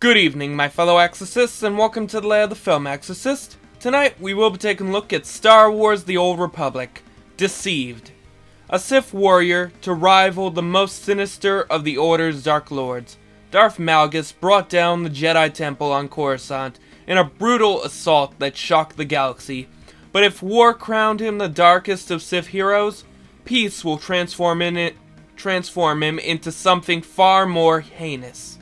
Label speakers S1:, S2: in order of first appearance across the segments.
S1: Good evening, my fellow exorcists, and welcome to the Lay of the FilmExorcist. Tonight, we will be taking a look at Star Wars The Old Republic, Deceived. A Sith warrior to rival the most sinister of the Order's Dark Lords, Darth Malgus brought down the Jedi Temple on Coruscant in a brutal assault that shocked the galaxy. But if war crowned him the darkest of Sith heroes, peace will transform him into something far more heinous.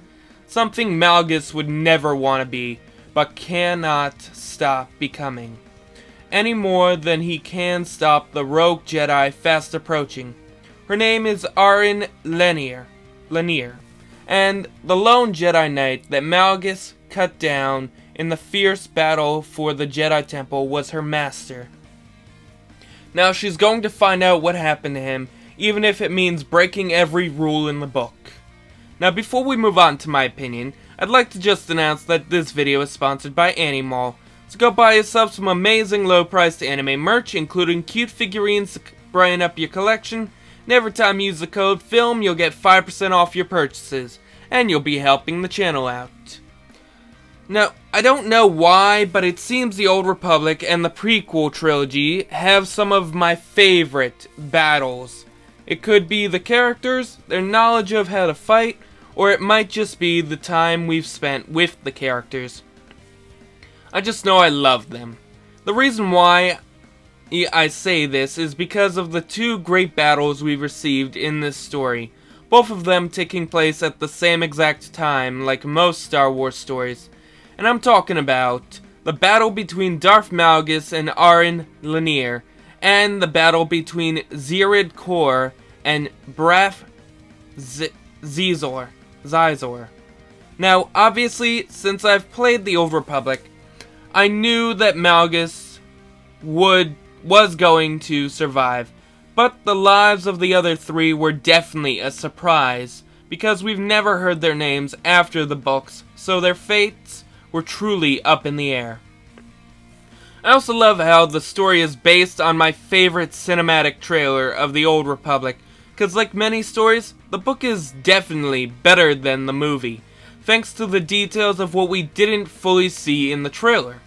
S1: Something Malgus would never want to be, but cannot stop becoming. Any more than he can stop the rogue Jedi fast approaching. Her name is Arin Lanier, and the lone Jedi Knight that Malgus cut down in the fierce battle for the Jedi Temple was her master. Now she's going to find out what happened to him, even if it means breaking every rule in the book. Now before we move on to my opinion, I'd like to just announce that this video is sponsored by Animal. So go buy yourself some amazing low-priced anime merch, including cute figurines to brighten up your collection. And every time you use the code FILM, you'll get 5% off your purchases, and you'll be helping the channel out. Now, I don't know why, but it seems the Old Republic and the prequel trilogy have some of my favorite battles. It could be the characters, their knowledge of how to fight, or it might just be the time we've spent with the characters. I just know I love them. The reason why I say this is because of the two great battles we've received in this story, both of them taking place at the same exact time like most Star Wars stories. And I'm talking about the battle between Darth Malgus and Arin Lanier, and the battle between Zirid Kor and Braff Zizor. Now, obviously, since I've played the Old Republic, I knew that Malgus was going to survive, but the lives of the other three were definitely a surprise, because we've never heard their names after the books, so their fates were truly up in the air. I also love how the story is based on my favorite cinematic trailer of the Old Republic, because like many stories, the book is definitely better than the movie, thanks to the details of what we didn't fully see in the trailer.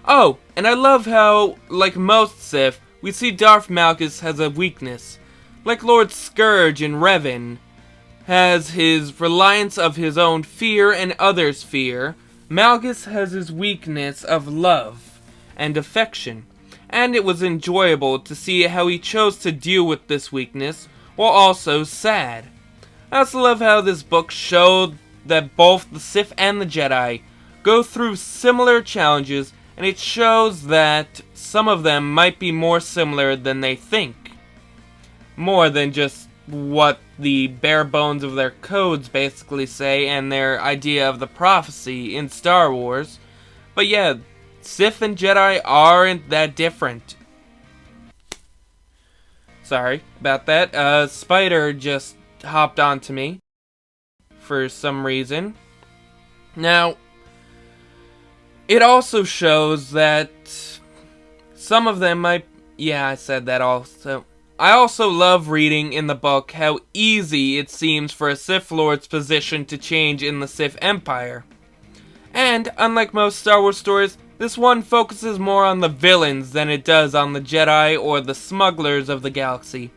S1: Oh, and I love how, like most Sith, we see Darth Malgus has a weakness. Like Lord Scourge in Revan has his reliance of his own fear and others' fear, Malgus has his weakness of love and affection, and it was enjoyable to see how he chose to deal with this weakness while also sad. I also love how this book showed that both the Sith and the Jedi go through similar challenges, and it shows that some of them might be more similar than they think. More than just what the bare bones of their codes basically say and their idea of the prophecy in Star Wars. But yeah, Sith and Jedi aren't that different. Sorry about that. Spider just hopped onto me for some reason. Now, it also shows that some of them might... Yeah, I said that also. I also love reading in the book how easy it seems for a Sith Lord's position to change in the Sith Empire. And, unlike most Star Wars stories, this one focuses more on the villains than it does on the Jedi or the smugglers of the galaxy.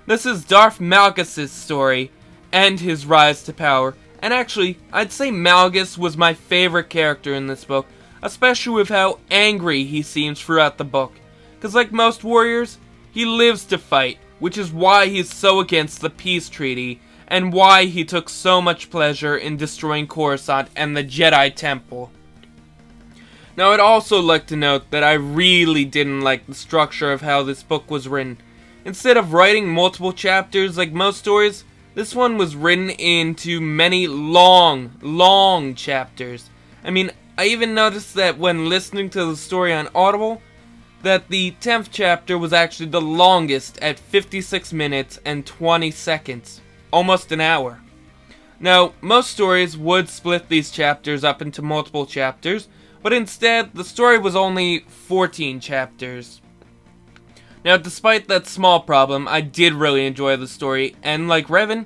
S1: This is Darth Malgus' story and his rise to power, and actually, I'd say Malgus was my favorite character in this book, especially with how angry he seems throughout the book. Because like most warriors, he lives to fight, which is why he's so against the peace treaty, and why he took so much pleasure in destroying Coruscant and the Jedi Temple. Now, I'd also like to note that I really didn't like the structure of how this book was written. Instead of writing multiple chapters like most stories, this one was written into many long chapters. I mean, I even noticed that when listening to the story on Audible, that the 10th chapter was actually the longest at 56 minutes and 20 seconds. Almost an hour. Now, most stories would split these chapters up into multiple chapters, but instead, the story was only 14 chapters. Now, despite that small problem, I did really enjoy the story, and like Revan,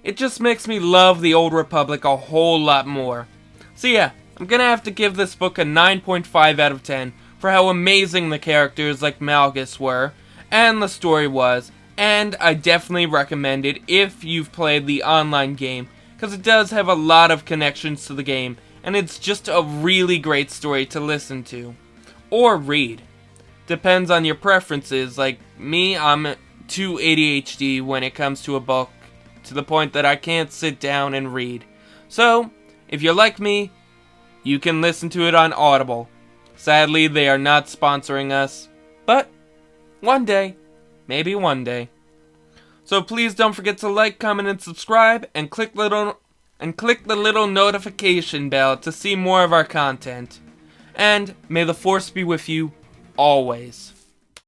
S1: it just makes me love the Old Republic a whole lot more. So yeah, I'm gonna have to give this book a 9.5 out of 10 for how amazing the characters like Malgus were, and the story was, and I definitely recommend it if you've played the online game, because it does have a lot of connections to the game, and it's just a really great story to listen to. Or read. Depends on your preferences. Like me, I'm too ADHD when it comes to a book, to the point that I can't sit down and read. So, if you're like me, you can listen to it on Audible. Sadly, they are not sponsoring us, but one day, maybe one day. So please don't forget to like, comment, and subscribe, and click the little notification bell to see more of our content. And may the Force be with you always.